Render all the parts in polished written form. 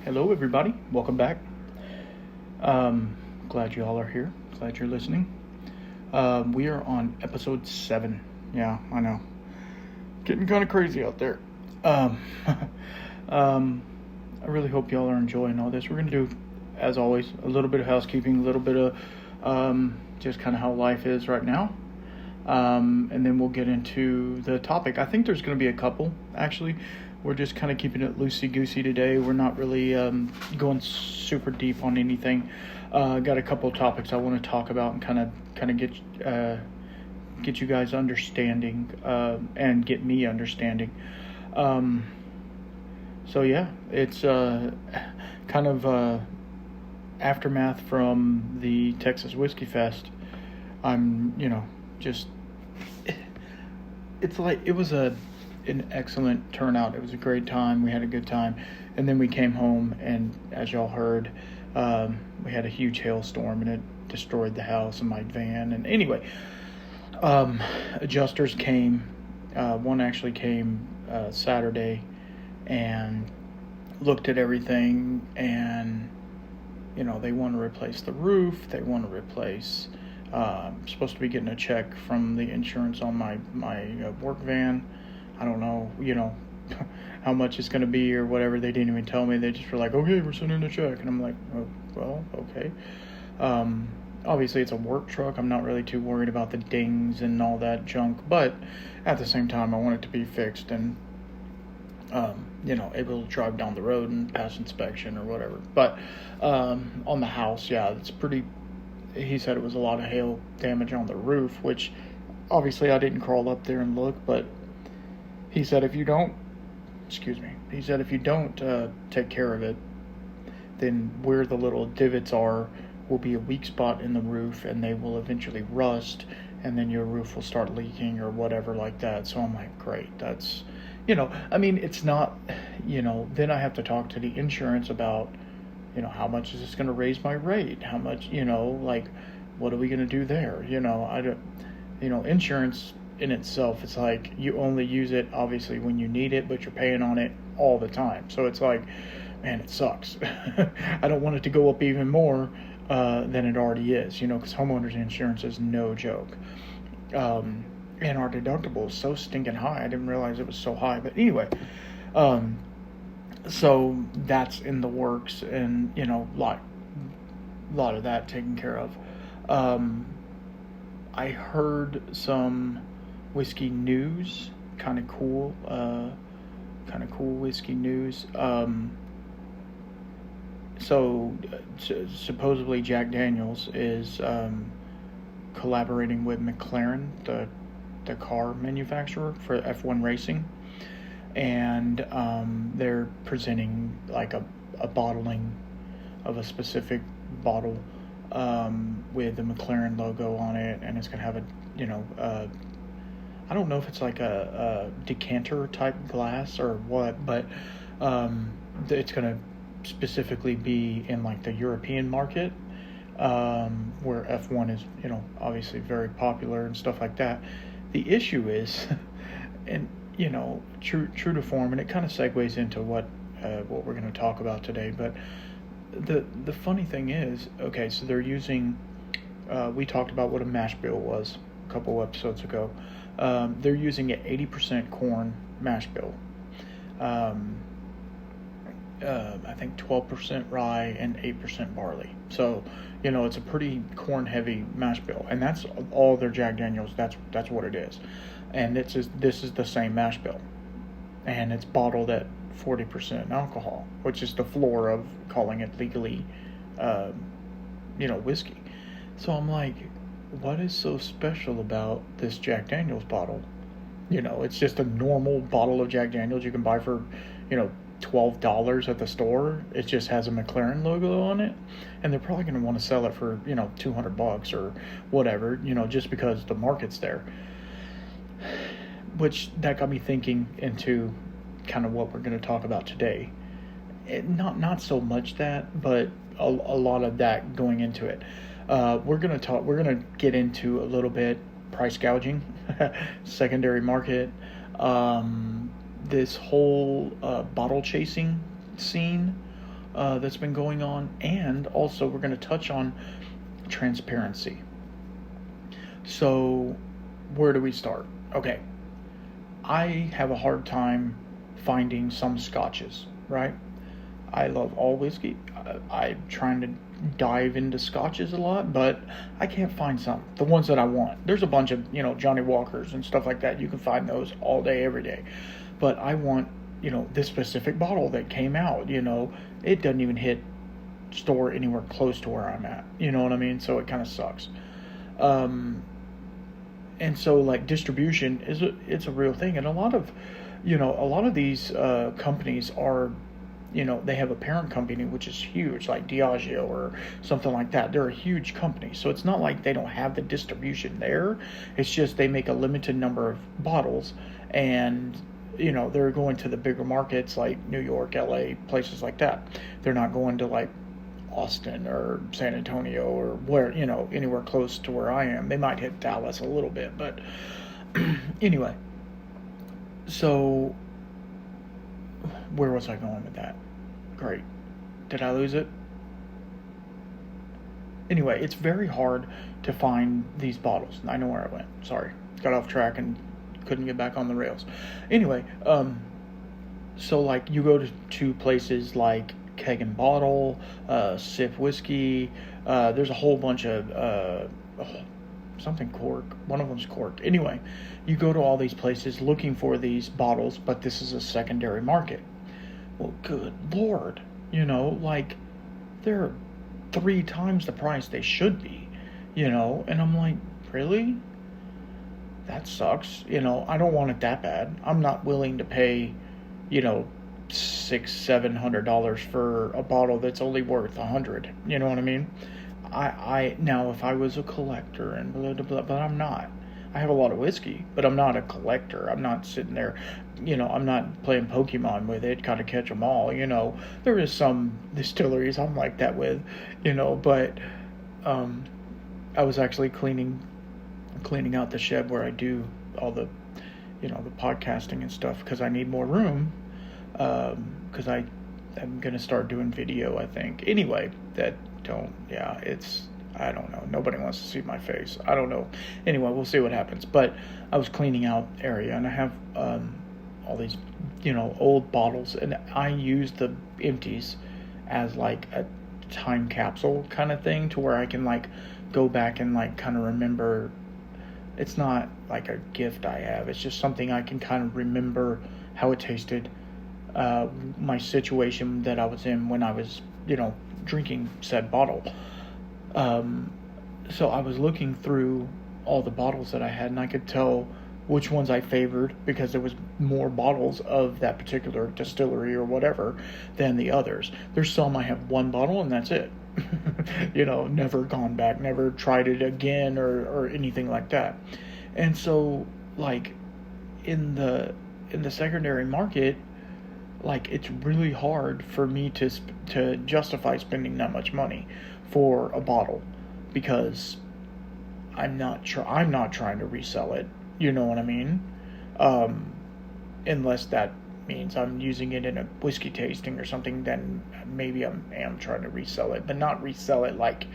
Hello, everybody. Welcome back. Glad you all are here. Glad you're listening. We are on episode 7. Yeah, I know. Getting kind of crazy out there. Um, I really hope y'all are enjoying all this. We're going to do, as always, a little bit of housekeeping, a little bit of just kind of how life is right now. And then we'll get into the topic. I think there's going to be a couple, actually. We're just kind of keeping it loosey-goosey today. We're not really going super deep on anything. Got a couple of topics I want to talk about and kind of get you guys understanding and get me understanding. So yeah, it's kind of aftermath from the Texas Whiskey Fest. I'm just it's like it was an excellent turnout. It was a great time. We had a good time, and then we came home, and as y'all heard, we had a huge hailstorm, and it destroyed the house and my van. And anyway, adjusters came. One actually came Saturday and looked at everything, and they want to replace the roof. They want to replace. Supposed to be getting a check from the insurance on my work van. I don't know, how much it's going to be or whatever. They didn't even tell me. They just were like, okay, we're sending a check. And I'm like, oh, well, okay. Obviously, it's a work truck. I'm not really too worried about the dings and all that junk. But at the same time, I want it to be fixed and, able to drive down the road and pass inspection or whatever. But on the house, yeah, it's pretty... He said it was a lot of hail damage on the roof, which obviously I didn't crawl up there and look, but he said if you don't take care of it, then where the little divots are will be a weak spot in the roof, and they will eventually rust, and then your roof will start leaking or whatever like that. So I'm like, great, that's, it's not, then I have to talk to the insurance about, how much is this going to raise my rate? How much, what are we going to do there? I don't, insurance in itself, it's like you only use it obviously when you need it, but you're paying on it all the time. So it's like, man, it sucks. I don't want it to go up even more than it already is, because homeowners insurance is no joke. And our deductible is so stinking high. I didn't realize it was so high. But anyway, so that's in the works, and lot of that taken care of. I heard some whiskey news, kind of cool whiskey news. So supposedly Jack Daniels is collaborating with McLaren, the car manufacturer for F1 racing, and they're presenting like a bottling of a specific bottle with the McLaren logo on it, and it's going to have I don't know if it's like a decanter type glass or what, but it's going to specifically be in like the European market, where F1 is, obviously very popular and stuff like that. The issue is, and true to form, and it kind of segues into what we're going to talk about today. But the funny thing is, okay, so they're using. We talked about what a mash bill was a couple episodes ago. They're using an 80% corn mash bill. I think 12% rye and 8% barley. So, it's a pretty corn heavy mash bill, and that's all their Jack Daniels. That's what it is, and this is the same mash bill, and it's bottled at 40% alcohol, which is the floor of calling it legally, whiskey. So I'm like, what is so special about this Jack Daniels bottle? It's just a normal bottle of Jack Daniels you can buy for, $12 at the store. It just has a McLaren logo on it, and they're probably going to want to sell it for, $200 or whatever, just because the market's there. Which that got me thinking into kind of what we're going to talk about today. Not so much that, but a lot of that going into it. We're going to get into a little bit price gouging, secondary market, this whole bottle chasing scene, that's been going on, and also we're going to touch on transparency. So, where do we start? Okay, I have a hard time finding some scotches, right? I love all whiskey. I'm trying to dive into scotches a lot, but I can't find some. The ones that I want. There's a bunch of, Johnny Walkers and stuff like that. You can find those all day, every day. But I want, this specific bottle that came out, it doesn't even hit store anywhere close to where I'm at. You know what I mean? So it kind of sucks. And so like distribution it's a real thing, and a lot of these companies are, they have a parent company which is huge, like Diageo or something like that. They're a huge company, so it's not like they don't have the distribution there. It's just they make a limited number of bottles, and they're going to the bigger markets like New York, LA, places like that. They're not going to like Austin or San Antonio or where, anywhere close to where I am. They might hit Dallas a little bit, but anyway. So where was I going with that? Great. Did I lose it? Anyway, it's very hard to find these bottles. I know where I went. Sorry. Got off track and couldn't get back on the rails. Anyway, so like you go to places like Keg and Bottle, Sip Whiskey. There's a whole bunch of something Cork. One of them's Cork. Anyway, you go to all these places looking for these bottles, but this is a secondary market. Well, good Lord, like they're 3 times the price they should be, and I'm like, really? That sucks. I don't want it that bad. I'm not willing to pay, $600-700 for a bottle that's only worth $100. You know what I mean? I now if I was a collector and blah blah blah, but I'm not. I have a lot of whiskey, but I'm not a collector. I'm not sitting there, I'm not playing Pokemon with it, gotta catch them all. There is some distilleries I'm like that with, but I was actually cleaning out the shed where I do all the, the podcasting and stuff, because I need more room. Because I'm going to start doing video, I think. Anyway, I don't know. Nobody wants to see my face. I don't know. Anyway, we'll see what happens. But I was cleaning out area, and I have all these, old bottles, and I use the empties as like a time capsule kind of thing, to where I can like go back and like kind of remember. It's not like a gift I have. It's just something I can kind of remember how it tasted. My situation that I was in when I was, drinking said bottle. So I was looking through all the bottles that I had, and I could tell which ones I favored, because there was more bottles of that particular distillery or whatever than the others. There's some I have one bottle and that's it. Never gone back, never tried it again or anything like that. And so like in the secondary market, like it's really hard for me to justify spending that much money for a bottle, because I'm not trying to resell it. You know what I mean? Unless that means I'm using it in a whiskey tasting or something, then maybe I am trying to resell it, but not resell it like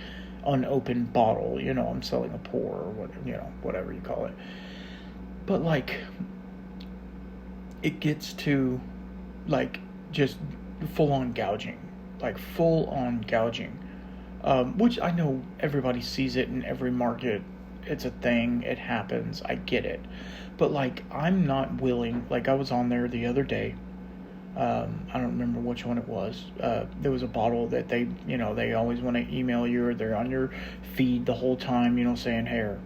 unopened bottle. I'm selling a pour or whatever you call it. But like, it gets to like just full on gouging, which I know everybody sees it in every market. It's a thing. It happens. I get it. But like, I'm not willing. Like, I was on there the other day. I don't remember which one it was. There was a bottle that they always want to email you, or they're on your feed the whole time, saying, hey,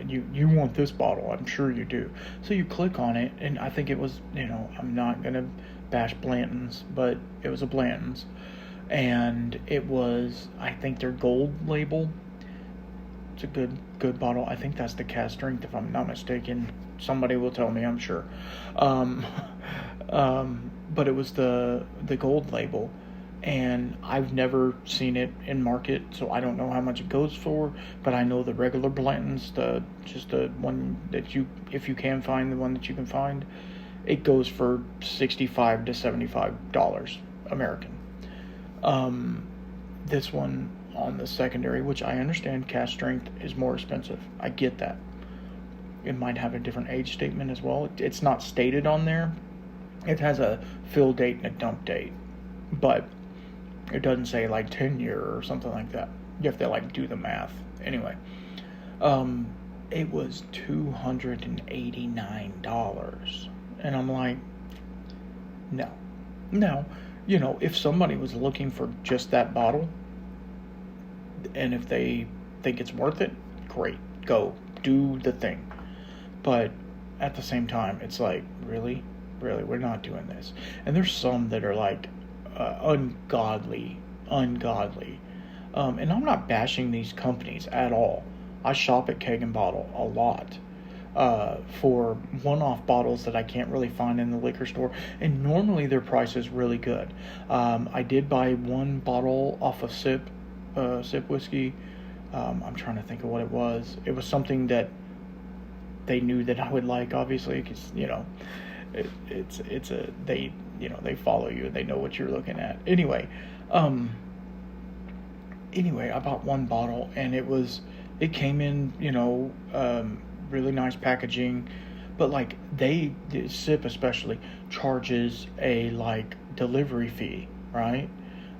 you want this bottle. I'm sure you do. So you click on it, and I think it was, I'm not going to bash Blanton's, but it was a Blanton's. And it was, I think, their gold label. It's a good bottle. I think that's the cast strength, if I'm not mistaken. Somebody will tell me, I'm sure. But it was the gold label, and I've never seen it in market, so I don't know how much it goes for. But I know the regular Blanton's, the one that if you can find the one that you can find, it goes for $65 to $75 American. This one on the secondary, which I understand cask strength is more expensive. I get that. It might have a different age statement as well. It's not stated on there. It has a fill date and a dump date, but it doesn't say like 10-year or something like that. You have to like do the math. Anyway, it was $289, and I'm like, no. Now, if somebody was looking for just that bottle, and if they think it's worth it, great, go do the thing. But at the same time, it's like, really, we're not doing this. And there's some that are like ungodly. And I'm not bashing these companies at all. I shop at Keg and Bottle a lot for one-off bottles that I can't really find in the liquor store, and normally their price is really good. I did buy one bottle off of Sip Whiskey. I'm trying to think of what it was. It was something that they knew that I would like, obviously, because they follow you, they know what you're looking at. Anyway, I bought one bottle, and it came in, really nice packaging, but like Sip especially charges a like delivery fee, right?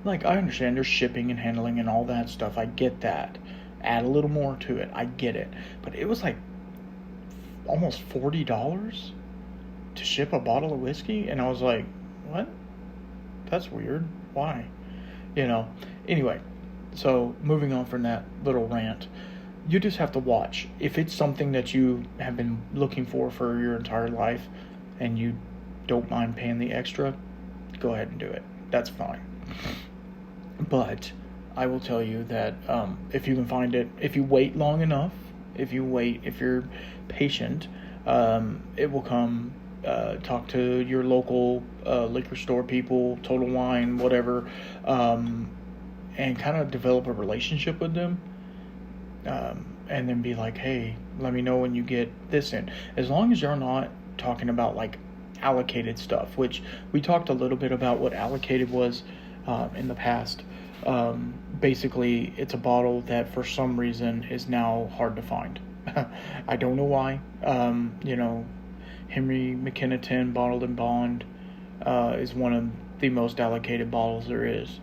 Like, I understand there's shipping and handling and all that stuff. I get that. Add a little more to it. I get it. But it was like almost $40 to ship a bottle of whiskey, and I was like, what? That's weird. Why? Anyway, so moving on from that little rant, you just have to watch. If it's something that you have been looking for your entire life and you don't mind paying the extra, go ahead and do it. That's fine. But I will tell you that if you can find it, if you wait long enough, if you're patient, it will come. Talk to your local liquor store people, Total Wine, whatever, and kind of develop a relationship with them. And then be like, hey, let me know when you get this in. As long as you're not talking about like allocated stuff, which we talked a little bit about what allocated was in the past. Basically, it's a bottle that for some reason is now hard to find. I don't know why. Henry McKenna 10 Bottled and Bond is one of the most allocated bottles there is.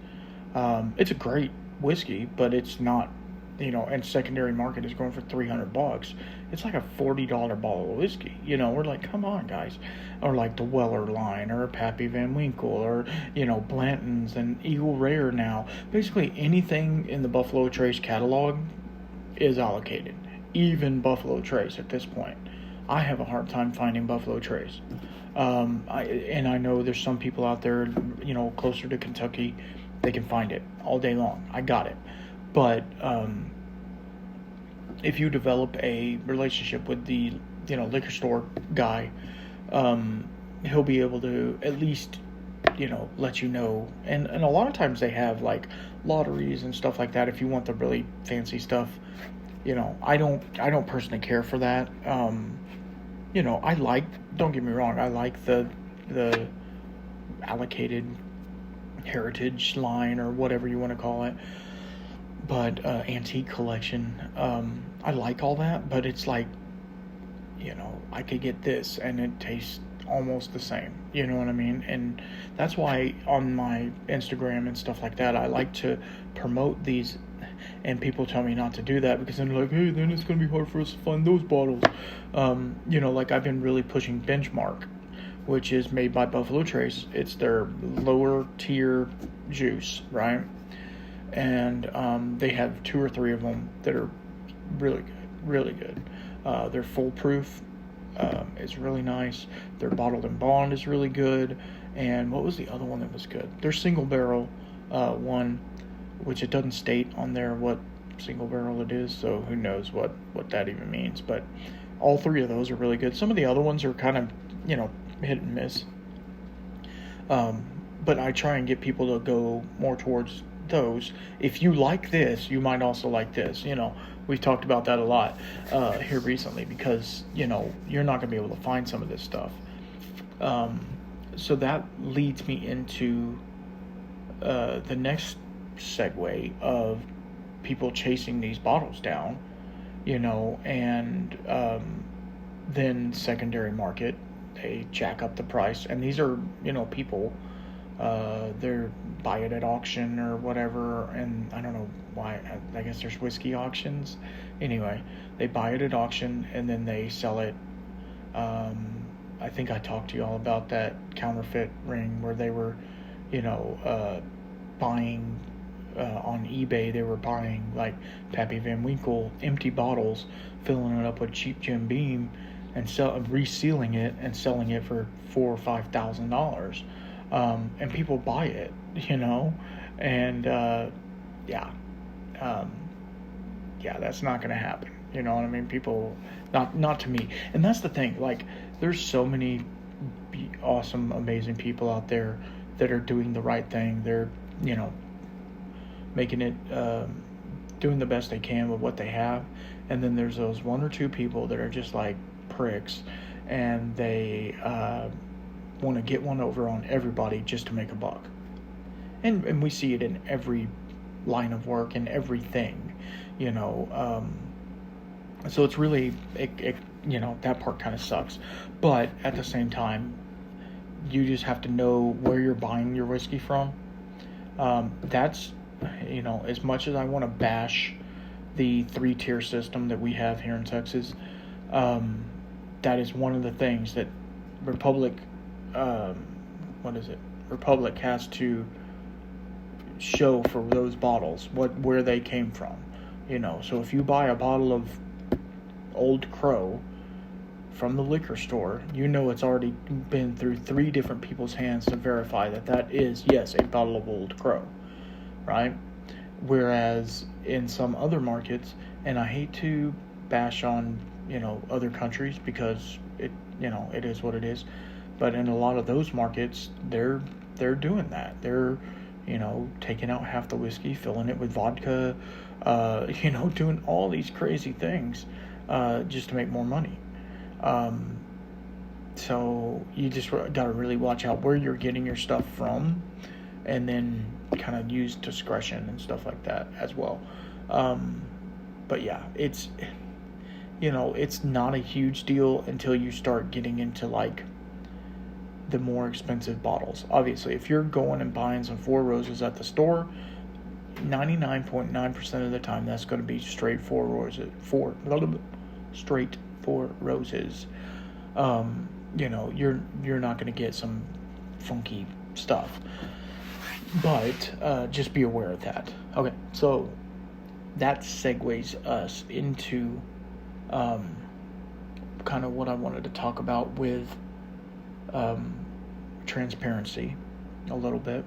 It's a great whiskey, but it's not, and secondary market is going for $300. It's like a $40 bottle of whiskey. We're like, come on, guys. Or like the Weller line, or Pappy Van Winkle, or, Blanton's and Eagle Rare now. Basically anything in the Buffalo Trace catalog is allocated. Even Buffalo Trace at this point. I have a hard time finding Buffalo Trace. I know there's some people out there, closer to Kentucky, they can find it all day long. I got it. But if you develop a relationship with the liquor store guy, he'll be able to at least let you know. And a lot of times they have like lotteries and stuff like that if you want the really fancy stuff. I don't personally care for that. Don't get me wrong, I like the allocated heritage line or whatever you want to call it. But antique collection, I like all that, but it's like, I could get this and it tastes almost the same. You know what I mean? And that's why on my Instagram and stuff like that, I like to promote these, and people tell me not to do that because then they're like, hey, then it's going to be hard for us to find those bottles. Like I've been really pushing Benchmark, which is made by Buffalo Trace. It's their lower tier juice, right? And they have 2 or 3 of them that are really good. Their foolproof is really nice. Their Bottled and Bond is really good. And what was the other one that was good? Their single barrel one, which it doesn't state on there what single barrel it is, so who knows what that even means. But all 3 of those are really good. Some of the other ones are kind of, hit and miss. But I try and get people to go more towards those. If you like this, you might also like this. We've talked about that a lot here recently because, you're not going to be able to find some of this stuff. So that leads me into the next segue of people chasing these bottles down, and then secondary market, they jack up the price, and these are people, they're buy it at auction or whatever, and I don't know why. I guess there's whiskey auctions. Anyway, they buy it at auction and then they sell it. I think I talked to you all about that counterfeit ring where they were, buying on eBay. They were buying like Pappy Van Winkle empty bottles, filling it up with cheap Jim Beam, and resealing it and selling it for $4,000 or $5,000. And people buy it, and yeah, that's not going to happen. You know what I mean? People, not to me. And that's the thing. Like, there's so many awesome, amazing people out there that are doing the right thing. They're, making it, doing the best they can with what they have. And then there's those one or two people that are just like pricks, and they want to get one over on everybody just to make a buck. And we see it in every line of work and everything, so it's really, that part kind of sucks. But at the same time, you just have to know where you're buying your whiskey from. That's, as much as I want to bash the 3-tier system that we have here in Texas, that is one of the things that Republic has to show for those bottles, where they came from. So if you buy a bottle of Old Crow from the liquor store, it's already been through 3 different people's hands to verify that is, yes, a bottle of Old Crow, right? Whereas in some other markets, and I hate to bash on, other countries, because it is what it is, but in a lot of those markets, they're doing that. They're, taking out half the whiskey, filling it with vodka, doing all these crazy things, just to make more money. So you just got to really watch out where you're getting your stuff from, and then kind of use discretion and stuff like that as well. But yeah, it's not a huge deal until you start getting into like the more expensive bottles. Obviously, if you're going and buying some Four Roses at the store, 99.9% of the time that's going to be straight Four Roses. You're not going to get some funky stuff. But just be aware of that. Okay, so that segues us into kind of what I wanted to talk about with transparency a little bit.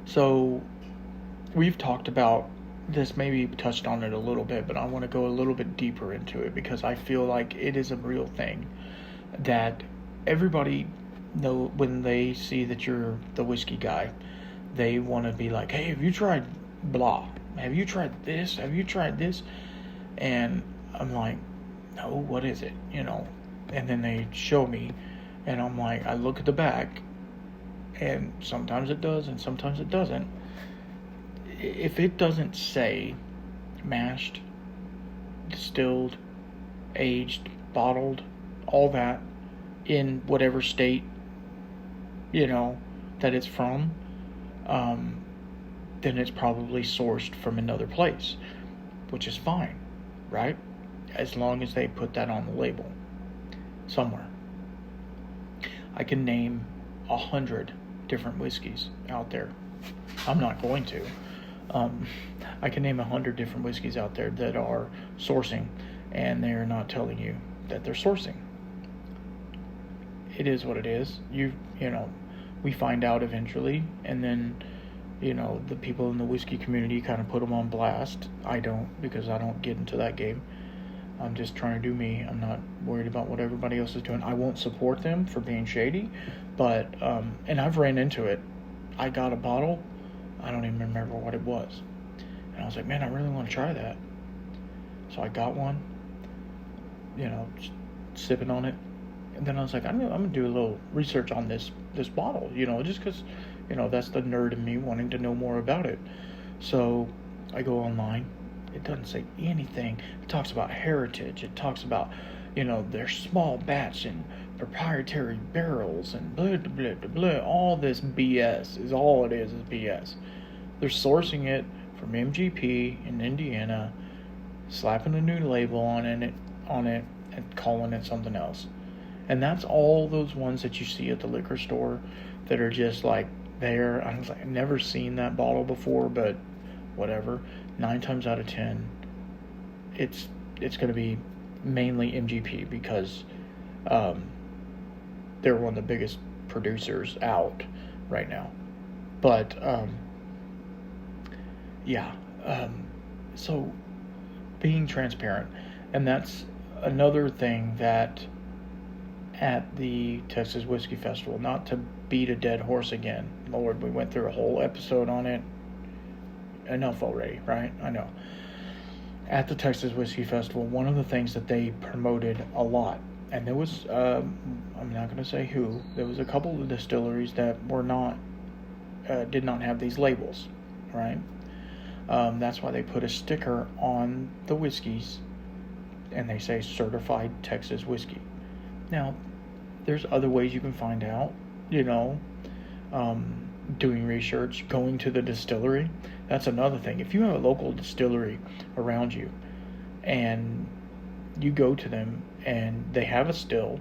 So we've talked about this, maybe touched on it a little bit, but I want to go a little bit deeper into it, because I feel like it is a real thing that everybody know. When they see that you're the whiskey guy, they want to be like, hey, have you tried blah? Have you tried this? Have you tried this? And I'm like, no, what is it? And then they show me, and I'm like, I look at the back, and sometimes it does and sometimes it doesn't. If it doesn't say mashed, distilled, aged, bottled, all that, in whatever state, that it's from, then it's probably sourced from another place, which is fine, right? As long as they put that on the label somewhere. I can name 100 different whiskeys out there. I'm not going to. I can name 100 different whiskeys out there that are sourcing, and they're not telling you that they're sourcing. It is what it is. We find out eventually, and then, the people in the whiskey community kind of put them on blast. I don't, because I don't get into that game. I'm just trying to do me. I'm not worried about what everybody else is doing. I won't support them for being shady, but, and I've ran into it. I got a bottle, I don't even remember what it was. And I was like, man, I really want to try that. So I got one, sipping on it. And then I was like, I'm going to do a little research on this, this bottle, just because, that's the nerd in me wanting to know more about it. So I go online. It doesn't say anything. It talks about heritage. It talks about, their small batch and proprietary barrels and blah, blah, blah, blah. All this BS is all it is BS. They're sourcing it from MGP in Indiana, slapping a new label on it, and calling it something else. And that's all those ones that you see at the liquor store that are just like there. I was like, I've never seen that bottle before, but whatever. 9 times out of 10, it's going to be mainly MGP because they're one of the biggest producers out right now. But so being transparent, and that's another thing that at the Texas Whiskey Festival, not to beat a dead horse again. Lord, we went through a whole episode on it. Enough already, right? I know. At the Texas Whiskey Festival, one of the things that they promoted a lot, and there was, I'm not going to say who, there was a couple of distilleries that were not, did not have these labels, right? That's why they put a sticker on the whiskeys, and they say certified Texas whiskey. Now, there's other ways you can find out, doing research, going to the distillery. That's another thing. If you have a local distillery around you and you go to them and they have a still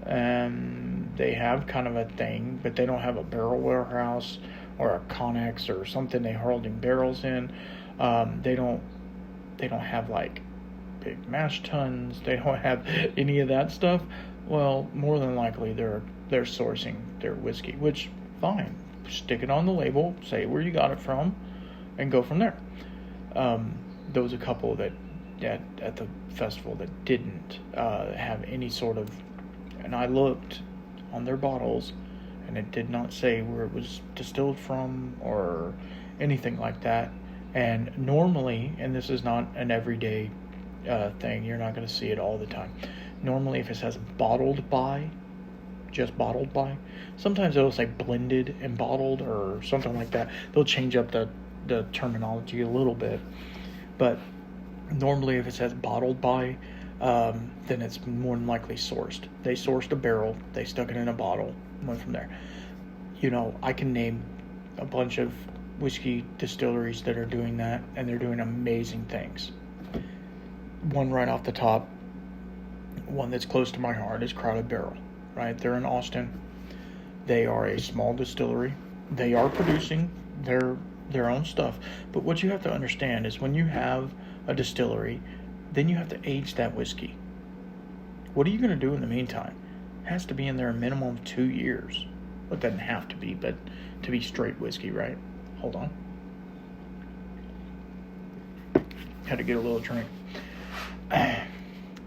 and they have kind of a thing, but they don't have a barrel warehouse or a connex or something they're holding barrels in, they don't have like big mash tuns, they don't have any of that stuff, well, more than likely they're sourcing their whiskey, which, fine. Stick it on the label, say where you got it from, and go from there. There was a couple that at the festival that didn't have any sort of, and I looked on their bottles, and it did not say where it was distilled from or anything like that. And normally, and this is not an everyday thing, you're not going to see it all the time. Normally, if it says bottled by, just bottled by, sometimes it'll say blended and bottled or something like that. They'll change up the terminology a little bit, but normally if it says bottled by, then it's more than likely sourced. They sourced a barrel, they stuck it in a bottle, went from there. I can name a bunch of whiskey distilleries that are doing that, and they're doing amazing things. One right off the top, one that's close to my heart, is Crowded Barrel. Right, they're in Austin. They are a small distillery. They are producing their own stuff. But what you have to understand is when you have a distillery, then you have to age that whiskey. What are you going to do in the meantime? It has to be in there a minimum of 2 years. Well, it doesn't have to be, but to be straight whiskey, right? Hold on. Had to get a little drink.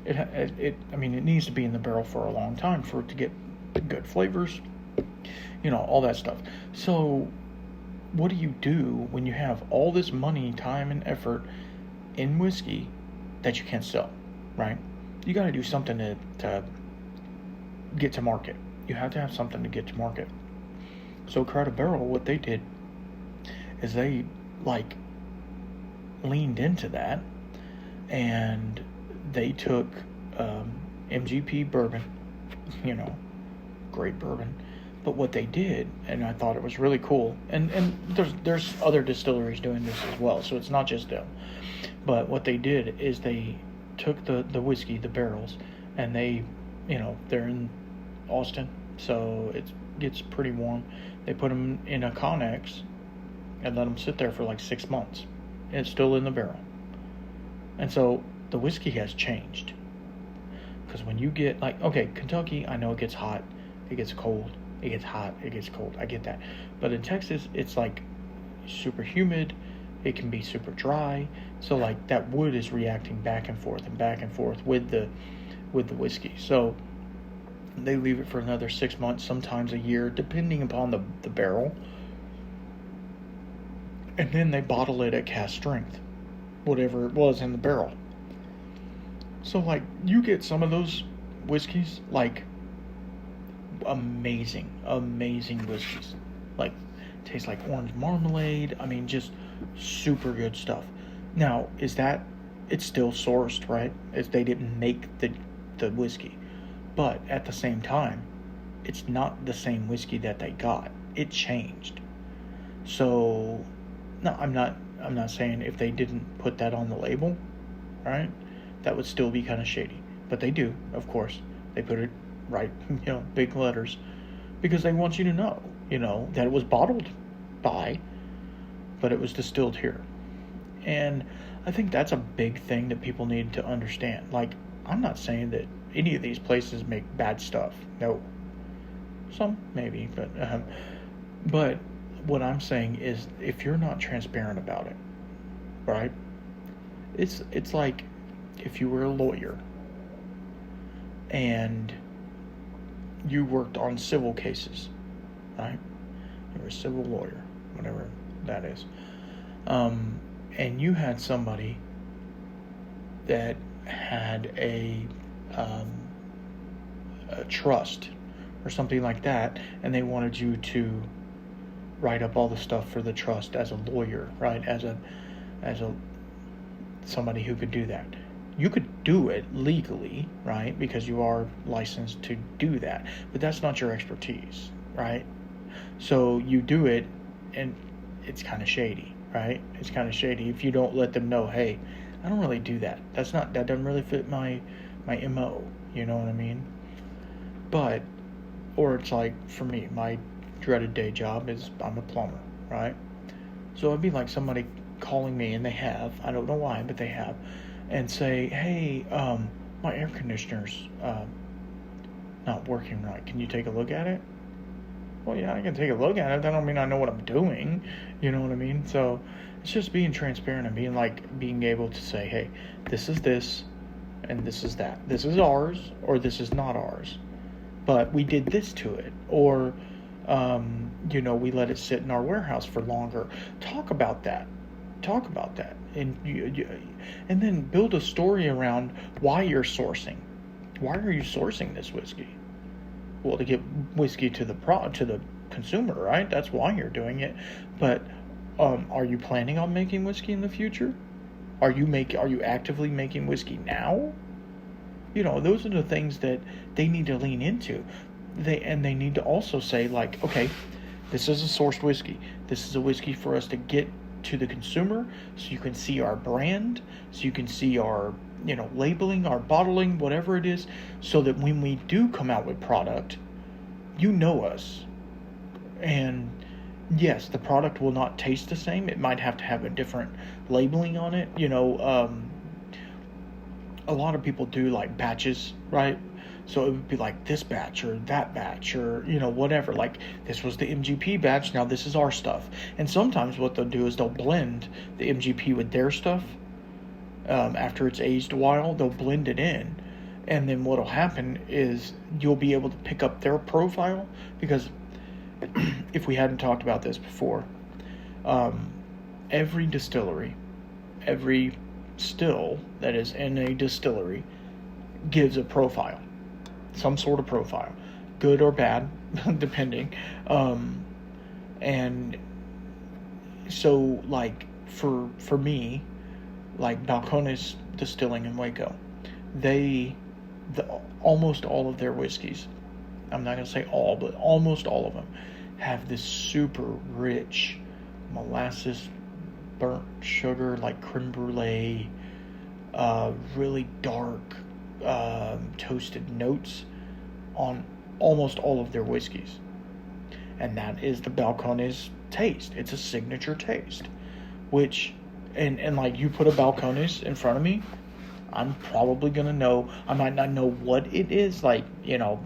It needs to be in the barrel for a long time for it to get good flavors, all that stuff. So what do you do when you have all this money, time, and effort in whiskey that you can't sell, right? You got to do something to get to market. You have to have something to get to market. So Crowded Barrel, what they did is they leaned into that, and they took MGP bourbon, great bourbon. But what they did, and I thought it was really cool, and there's other distilleries doing this as well, so it's not just them. But what they did is they took the whiskey, the barrels, and they, they're in Austin, so it gets pretty warm. They put them in a connex and let them sit there for like 6 months. And it's still in the barrel. And so the whiskey has changed. Because when you get, Kentucky, I know it gets hot, it gets cold, it gets hot, it gets cold. I get that. But in Texas, it's super humid. It can be super dry. So that wood is reacting back and forth with the whiskey. So they leave it for another 6 months, sometimes a year, depending upon the barrel. And then they bottle it at cask strength, whatever it was in the barrel. So you get some of those whiskeys, amazing whiskeys. Like, tastes like orange marmalade. I mean, just super good stuff. Now, it's still sourced, right? They didn't make the whiskey. But at the same time, it's not the same whiskey that they got. It changed. So, no, I'm not saying if they didn't put that on the label, right, that would still be kind of shady. But they do, of course. They put it right, big letters, because they want you to know, that it was bottled by, but it was distilled here. And I think that's a big thing that people need to understand. Like, I'm not saying that any of these places make bad stuff. No. Some, maybe, but what I'm saying is, if you're not transparent about it, right? It's like if you were a lawyer and you worked on civil cases, right? You were a civil lawyer, whatever that is. And you had somebody that had a trust or something like that, and they wanted you to write up all the stuff for the trust as a lawyer, right? As a somebody who could do that. You could do it legally, right? Because you are licensed to do that, but that's not your expertise, right? So you do it, and it's kind of shady, right? It's kind of shady if you don't let them know, hey, I don't really do that. That doesn't really fit my MO. You know what I mean? But, or it's like, for me, my dreaded day job is I'm a plumber, right? So it'd be like somebody calling me, and they have, I don't know why, but they have, and say, hey, my air conditioner's not working right. Can you take a look at it? Well, yeah, I can take a look at it. That don't mean I know what I'm doing. You know what I mean? So it's just being transparent and being able to say, hey, this is this, and this is that. This is ours, or this is not ours. But we did this to it, or we let it sit in our warehouse for longer. Talk about that, and and then build a story around why you're sourcing. Why are you sourcing this whiskey? Well, to get whiskey to the consumer, right? That's why you're doing it. But are you planning on making whiskey in the future? Are you actively making whiskey now? Those are the things that they need to lean into. They need to also say, like, okay, this is a sourced whiskey. This is a whiskey for us to get to the consumer, so you can see our brand, so you can see our, labeling, our bottling, whatever it is, so that when we do come out with product, you know us. And yes, the product will not taste the same. It might have to have a different labeling on it. A lot of people do like batches, right? So it would be like this batch or that batch or, whatever. Like, this was the MGP batch, now this is our stuff. And sometimes what they'll do is they'll blend the MGP with their stuff. After it's aged a while, they'll blend it in. And then what'll happen is you'll be able to pick up their profile. Because if we hadn't talked about this before, every distillery, every still that is in a distillery gives a profile. Some sort of profile, good or bad, depending. And so, like, for me, like Balcones Distilling in Waco, almost all of their whiskeys, I'm not going to say all, but almost all of them, have this super rich molasses, burnt sugar, like creme brulee, really dark, toasted notes on almost all of their whiskeys. And that is the Balcones taste. It's a signature taste, which, and like, you put a Balcones in front of me, I'm probably going to know. I might not know what it is, like,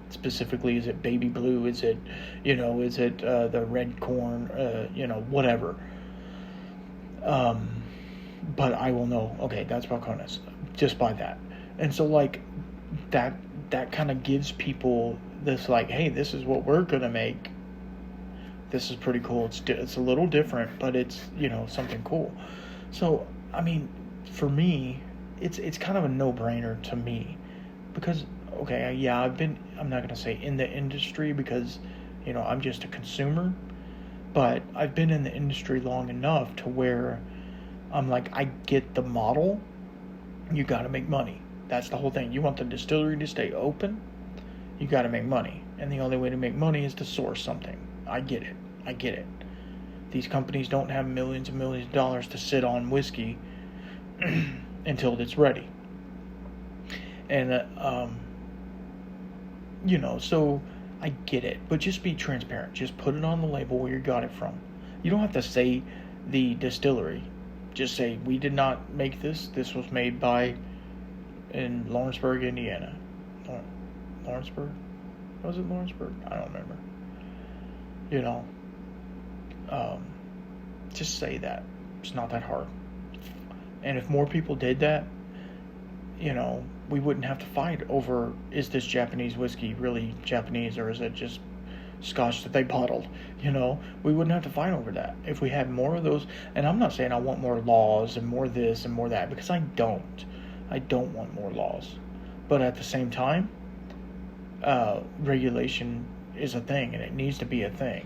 specifically, is it baby blue? Is it, the red corn, whatever. But I will know, okay, that's Balcones, just by that. And so, like, that kind of gives people this, like, hey, this is what we're going to make. This is pretty cool. It's a little different, but it's, something cool. So, I mean, for me, it's kind of a no-brainer to me, because okay, yeah, I'm not going to say in the industry because, I'm just a consumer, but I've been in the industry long enough to where I'm like, I get the model. You got to make money. That's the whole thing. You want the distillery to stay open, you got to make money. And the only way to make money is to source something. I get it. I get it. These companies don't have millions and millions of dollars to sit on whiskey until it's ready. And, so I get it. But just be transparent. Just put it on the label where you got it from. You don't have to say the distillery. Just say, we did not make this. This was made by in Lawrenceburg, Indiana. Lawrenceburg? Was it Lawrenceburg? I don't remember. Just say that. It's not that hard. And if more people did that, we wouldn't have to fight over, is this Japanese whiskey really Japanese or is it just Scotch that they bottled? We wouldn't have to fight over that if we had more of those. And I'm not saying I want more laws and more this and more that, because I don't want more laws. But at the same time, regulation is a thing and it needs to be a thing.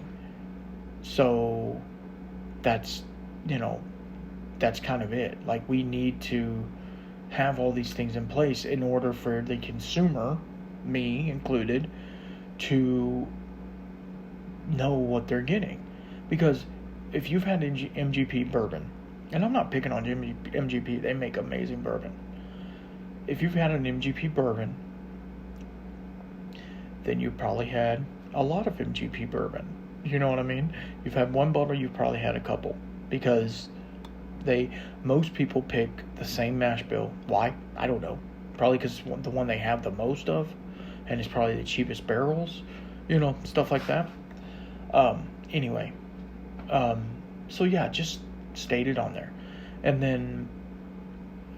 So that's kind of it. Like, we need to have all these things in place in order for the consumer, me included, to know what they're getting. Because if you've had MGP bourbon, and I'm not picking on MGP, they make amazing bourbon. If you've had an MGP bourbon, then you probably had a lot of MGP bourbon. You know what I mean? You've had one bottle, you've probably had a couple. Because most people pick the same mash bill. Why? I don't know. Probably because it's the one they have the most of, and it's probably the cheapest barrels, stuff like that. Anyway, so yeah, just state it on there. And then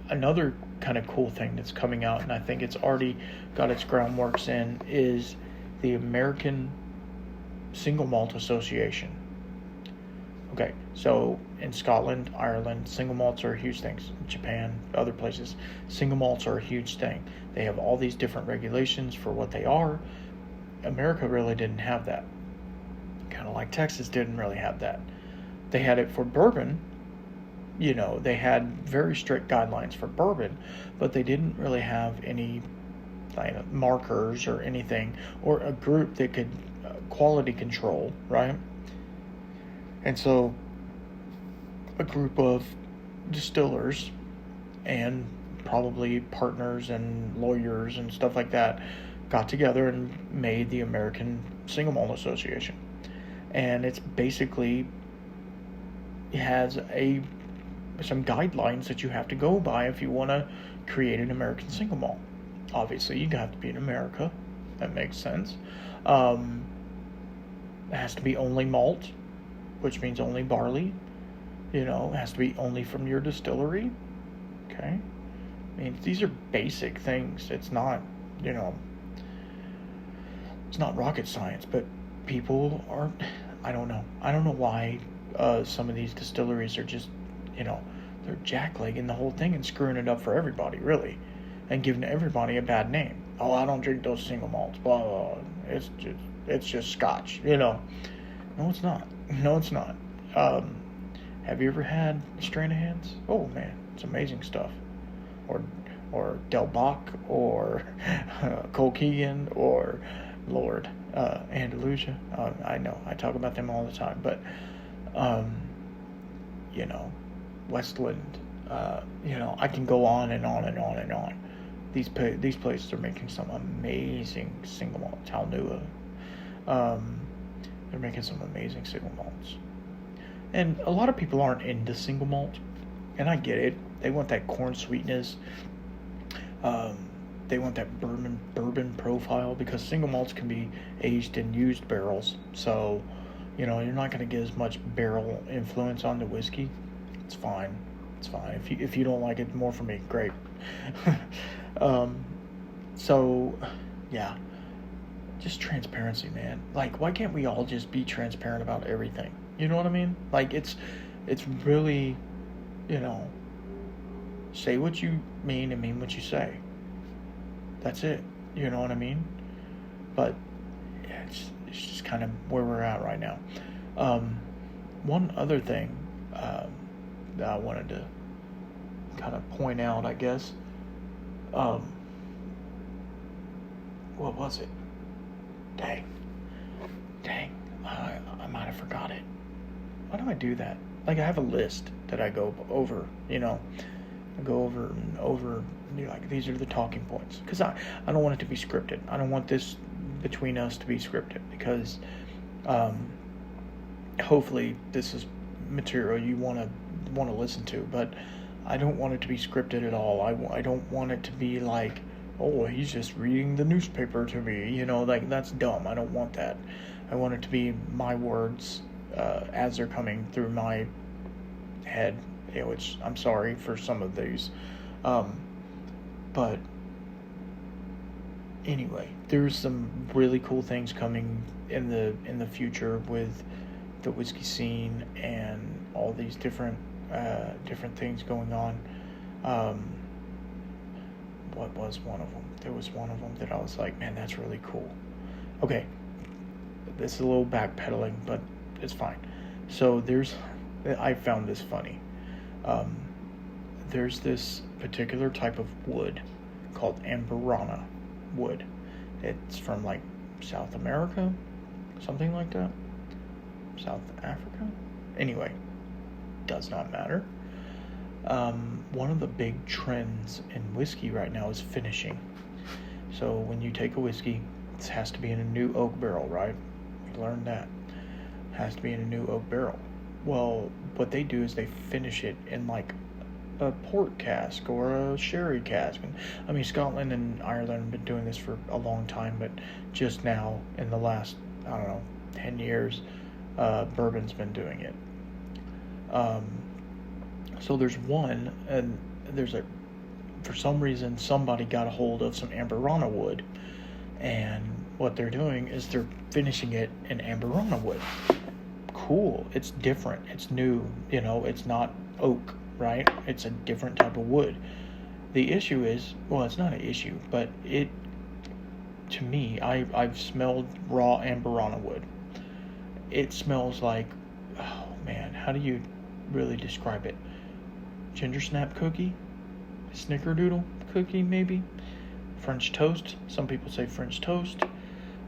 another kind of cool thing that's coming out, and I think it's already got its groundworks in, is the American Single Malt Association. Okay, so in Scotland, Ireland, single malts are huge things. Japan, other places, single malts are a huge thing. They have all these different regulations for what they are. America really didn't have that. Kind of like Texas didn't really have that. They had it for bourbon. They had very strict guidelines for bourbon, but they didn't really have any markers or anything, or a group that could quality control, right? And so a group of distillers and probably partners and lawyers and stuff like that got together and made the American Single Malt Association. And it's basically has some guidelines that you have to go by if you want to create an American single malt. Obviously, you have to be in America. That makes sense. It has to be only malt, which means only barley. It has to be only from your distillery. Okay? I mean, these are basic things. It's not, it's not rocket science, but people are, I don't know why some of these distilleries are just, they're jacklegging the whole thing and screwing it up for everybody, really, and giving everybody a bad name. Oh, I don't drink those single malts, blah, blah, blah. It's just Scotch, No, it's not. No, it's not. Have you ever had Stranahan's? Oh man, it's amazing stuff. Or Del Bach, or Colkegan, or Lord, Andalusia. I know I talk about them all the time, but Westland. I can go on and on and on and on. These places are making some amazing single malt. Talnua. They're making some amazing single malts. And a lot of people aren't into single malt, and I get it. They want that corn sweetness. They want that bourbon profile, because single malts can be aged in used barrels. So, you're not going to get as much barrel influence on the whiskey. It's fine. It's fine. If you don't like it, more for me. Great. So, yeah. Just transparency, man. Like, why can't we all just be transparent about everything? You know what I mean? Like, it's really, say what you mean and mean what you say. That's it. You know what I mean? But yeah, it's just kind of where we're at right now. One other thing that I wanted to kind of point out, I guess. Um, what was it? Dang. I might have forgot it. Why do I do that? Like, I have a list that I go over, I go over and over, like, these are the talking points. Because I don't want it to be scripted. I don't want this between us to be scripted, because hopefully this is material you want to listen to, but I don't want it to be scripted at all. I don't want it to be like, oh, he's just reading the newspaper to me, like, that's dumb. I don't want that. I want it to be my words as they're coming through my head, which I'm sorry for some of these. But anyway, there's some really cool things coming in the future with the whiskey scene and all these different things going on. What was one of them? There was one of them that I was like, man, that's really cool. Okay, this is a little backpedaling, but it's fine. So I found this funny. There's this particular type of wood called Amburana wood. It's from like South America, something like that. South Africa? Anyway, does not matter. One of the big trends in whiskey right now is finishing. So when you take a whiskey, it has to be in a new oak barrel, right? We learned that. It has to be in a new oak barrel. Well, what they do is they finish it in like a port cask or a sherry cask. I mean, Scotland and Ireland have been doing this for a long time, but just now, in the last, 10 years, bourbon's been doing it. So there's one, and for some reason, somebody got a hold of some Amburana wood, and what they're doing is they're finishing it in Amburana wood. Cool. It's different. It's new. It's not oak, right? It's a different type of wood. The issue is, well, it's not an issue, but to me, I've smelled raw Amburana wood. It smells like, oh man, how do you really describe it? Ginger snap cookie? Snickerdoodle cookie, maybe? French toast. Some people say French toast.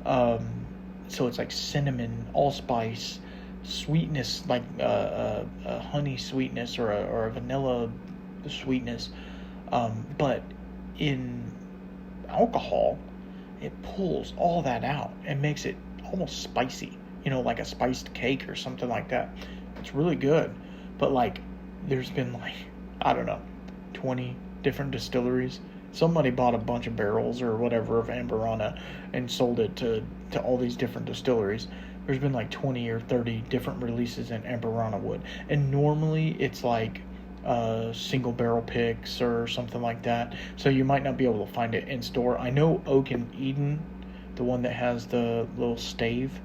So it's like cinnamon, allspice, sweetness, like a honey sweetness or a vanilla sweetness. But in alcohol, it pulls all that out and makes it almost spicy. Like a spiced cake or something like that. It's really good. But like, there's been like, 20 different distilleries. Somebody bought a bunch of barrels or whatever of Amburana and sold it to all these different distilleries. There's been like 20 or 30 different releases in Amburana wood. And normally it's like single barrel picks or something like that. So you might not be able to find it in store. I know Oak and Eden, the one that has the little stave,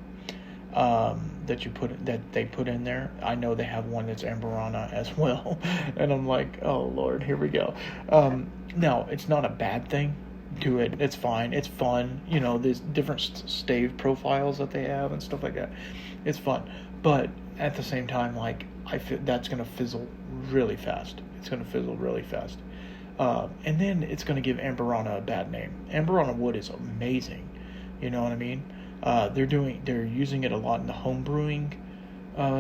that they put in there. I know they have one that's Amburana as well, and I'm like, oh Lord, here we go. Now it's not a bad thing. Do it. It's fine. It's fun. There's different stave profiles that they have and stuff like that. It's fun, but at the same time, like, I feel that's gonna fizzle really fast. It's gonna fizzle really fast, and then it's gonna give Amburana a bad name. Amburana wood is amazing. You know what I mean? They're using it a lot in the home brewing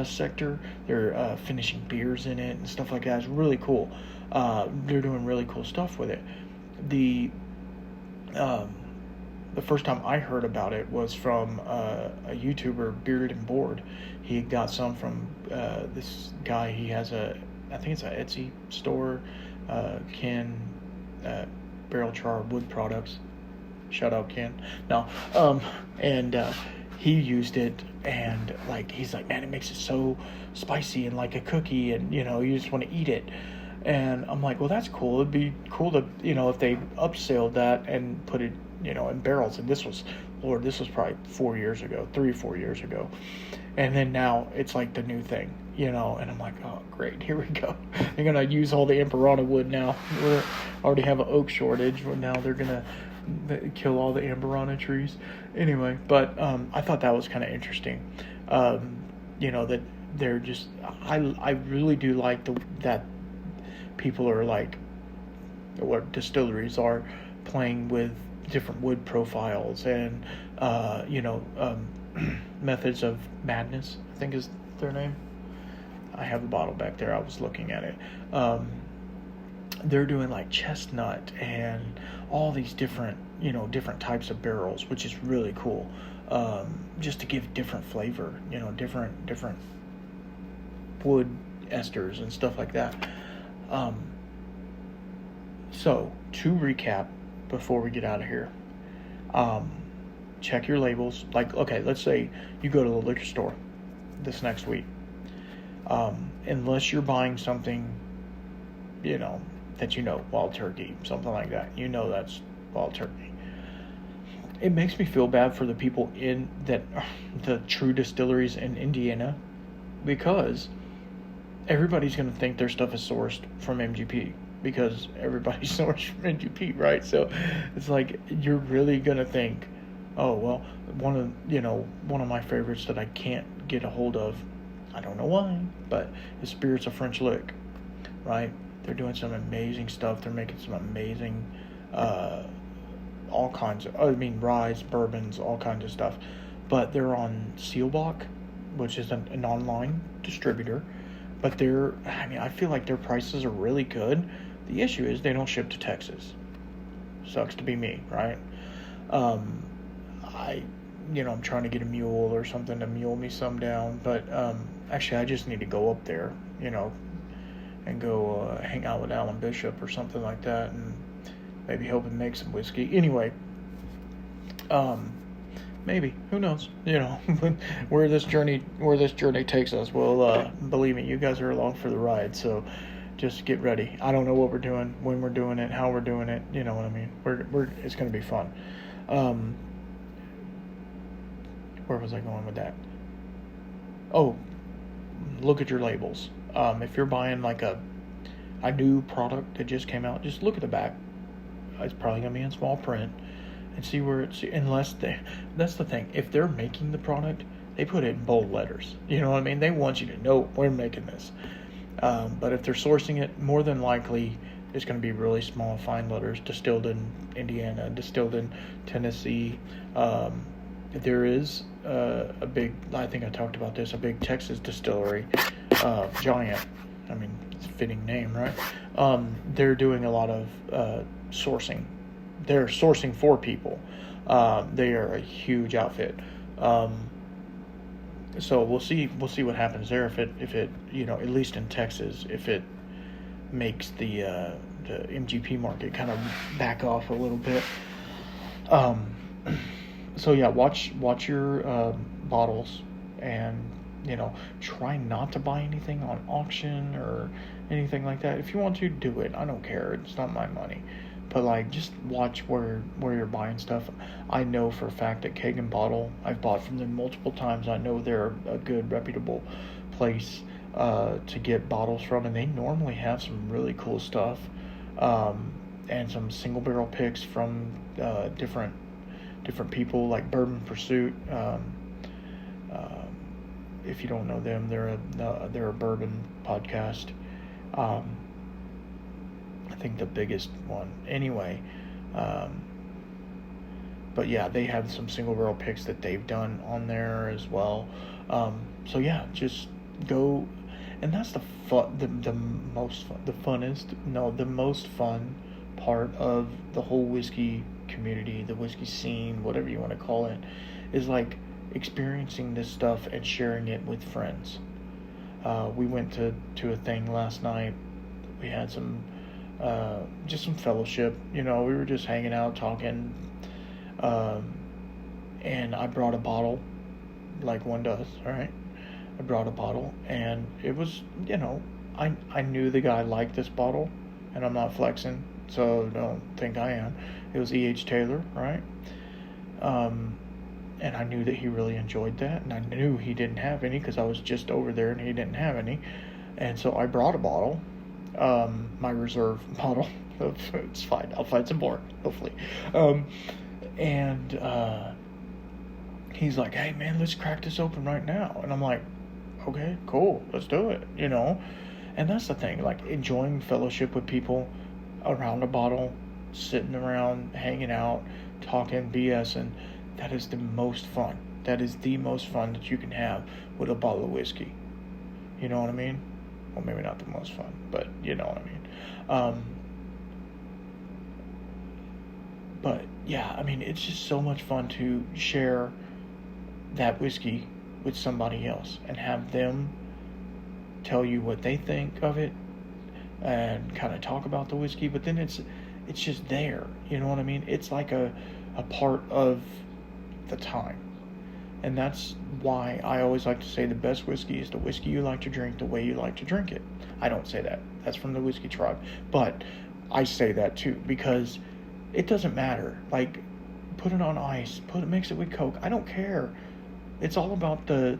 sector. They're finishing beers in it and stuff like that. It's really cool. They're doing really cool stuff with it. The first time I heard about it was from a YouTuber, Bearded and Bored. He got some from this guy. He has I think it's an Etsy store, Ken Barrel Char Wood Products. Shout out Ken. No, and he used it, and like, he's like, man, it makes it so spicy and like a cookie, and you just want to eat it. And I'm like, well, that's cool. It'd be cool to, if they upselled that and put it, in barrels. And this was probably 3 or 4 years ago. And then now it's like the new thing, and I'm like, oh, great, here we go. They're going to use all the Amburana wood now. We already have an oak shortage, but now they're going to kill all the amberana trees. Anyway, but I thought that was kind of interesting. That they're just I really do like that people are like, what distilleries are playing with different wood profiles and methods of madness, I think is their name. I have the bottle back there. I was looking at it. They're doing like chestnut and all these different types of barrels, which is really cool. Just to give different flavor, different wood esters and stuff like that. So to recap, before we get out of here, check your labels. Like, okay, let's say you go to the liquor store this next week. Unless you're buying something, that wild turkey, something like that, that's wild turkey. It makes me feel bad for the people in the true distilleries in Indiana, because everybody's going to think their stuff is sourced from MGP, because everybody's sourced from MGP, right? So it's like, you're really going to think, oh, well, one of my favorites that I can't get a hold of, I don't know why, but is Spirits of French Lick, right? They're doing some amazing stuff. They're making some amazing, all kinds of, ryes, bourbons, all kinds of stuff. But they're on Seelbach, which is an online distributor. But I feel like their prices are really good. The issue is they don't ship to Texas. Sucks to be me, right? I'm trying to get a mule or something to mule me some down. But actually, I just need to go up there, and go hang out with Alan Bishop or something like that, and maybe help him make some whiskey. Anyway, maybe, who knows? Where this journey takes us. Well, believe me, you guys are along for the ride. So just get ready. I don't know what we're doing, when we're doing it, how we're doing it. You know what I mean? It's going to be fun. Where was I going with that? Oh, look at your labels. If you're buying like a new product that just came out, just look at the back. It's probably going to be in small print, and see where it's, that's the thing. If they're making the product, they put it in bold letters. You know what I mean? They want you to know we're making this. But if they're sourcing it, more than likely it's going to be really small, fine letters, distilled in Indiana, distilled in Tennessee. There is a big, I think I talked about this, a big Texas distillery, Giant. It's a fitting name, right? They're doing a lot of sourcing. They're sourcing for people. They are a huge outfit. So we'll see what happens there, if it at least in Texas, if it makes the MGP market kind of back off a little bit. So yeah, watch your bottles, and try not to buy anything on auction or anything like that. If you want to, do it. I don't care. It's not my money. But just watch where you're buying stuff. I know for a fact that Keg and Bottle, I've bought from them multiple times. I know they're a good, reputable place to get bottles from, and they normally have some really cool stuff, and some single barrel picks from different people, like Bourbon Pursuit. If you don't know them, they're a bourbon podcast. I think the biggest one. Anyway, but yeah, they have some single barrel picks that they've done on there as well. So yeah, just go, and that's the most fun part of the whole whiskey community, the whiskey scene, whatever you want to call it, is like experiencing this stuff and sharing it with friends. We went to a thing last night. We had some just some fellowship. We were just hanging out, talking, and I brought a bottle, like one does, all right? I brought a bottle, and it was, I knew the guy liked this bottle, and I'm not flexing, so don't think I am. It was E.H. Taylor, right? And I knew that he really enjoyed that, and I knew he didn't have any because I was just over there and he didn't have any, and so I brought a bottle, my reserve bottle, It's fine. I'll find some more, hopefully. Um, and he's like, hey, man, let's crack this open right now. And I'm like, okay, cool. Let's do it, And that's the thing, like enjoying fellowship with people around a bottle, sitting around, hanging out, talking, BSing. That is the most fun. That is the most fun that you can have with a bottle of whiskey. You know what I mean? Well, maybe not the most fun, but you know what I mean. But yeah, I mean, it's just so much fun to share that whiskey with somebody else and have them tell you what they think of it and kind of talk about the whiskey. But then it's just there. You know what I mean? It's like a part of the time. And that's why I always like to say the best whiskey is the whiskey you like to drink the way you like to drink it. I don't say that. That's from the Whiskey Tribe. But I say that too because it doesn't matter. Like, put it on ice. Mix it with Coke. I don't care. It's all about the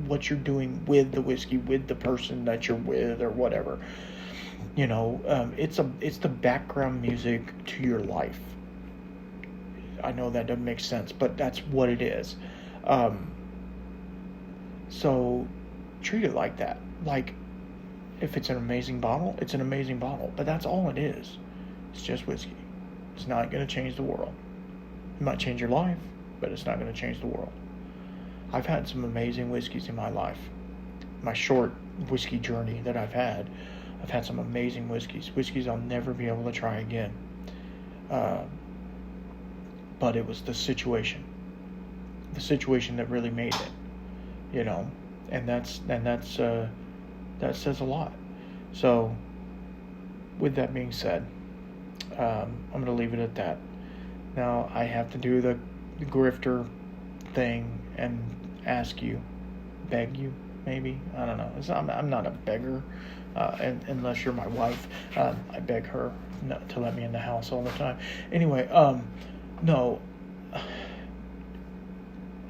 what you're doing with the whiskey, with the person that you're with or whatever. It's the background music to your life. I know that doesn't make sense, but that's what it is. So treat it like that. Like, if it's an amazing bottle, it's an amazing bottle. But that's all it is. It's just whiskey. It's not going to change the world. It might change your life, but it's not going to change the world. I've had some amazing whiskeys in my life. My short whiskey journey that I've had some amazing whiskeys. Whiskeys I'll never be able to try again. But it was the situation that really made it, and that says a lot. So, with that being said, I'm going to leave it at that. Now I have to do the grifter thing and beg you, maybe. I don't know. I'm not a beggar, unless you're my wife. I beg her not to let me in the house all the time. Anyway, no.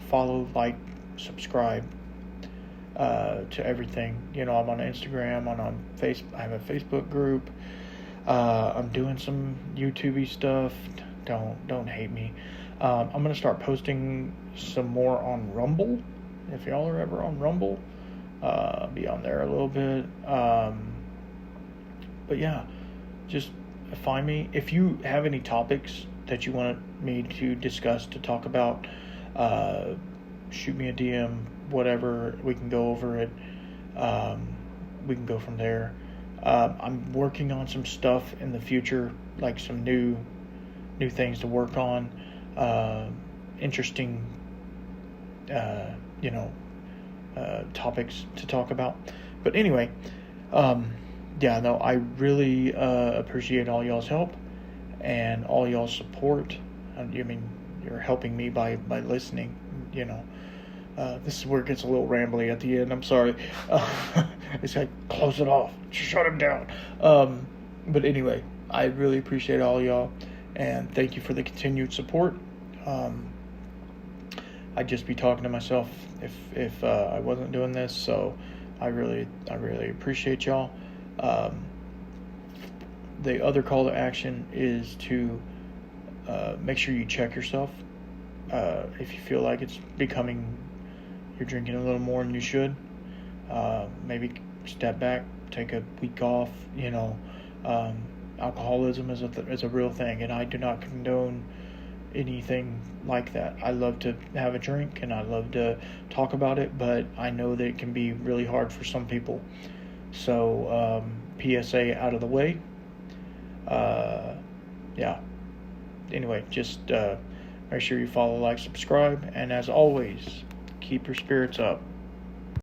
Follow, like, subscribe to everything. I'm on Instagram. I'm on I have a Facebook group. I'm doing some YouTube-y stuff. Don't hate me. I'm gonna start posting some more on Rumble. If y'all are ever on Rumble, be on there a little bit. But yeah, just find me. If you have any topics that you want me to discuss, to talk about, shoot me a DM, whatever. We can go over it. We can go from there. I'm working on some stuff in the future, like some new things to work on, interesting topics to talk about. But anyway, I really appreciate all y'all's help and all y'all's support. You're helping me by listening. This is where it gets a little rambly at the end. I'm sorry. It's like, close it off, shut him down. But anyway, I really appreciate all y'all, and thank you for the continued support. I'd just be talking to myself if I wasn't doing this. So I really appreciate y'all. The other call to action is to make sure you check yourself. If you feel like it's you're drinking a little more than you should, maybe step back, take a week off. Alcoholism is a real thing, and I do not condone anything like that. I love to have a drink and I love to talk about it, but I know that it can be really hard for some people. So PSA out of the way. Anyway, just make sure you follow, like, subscribe, and as always, keep your spirits up.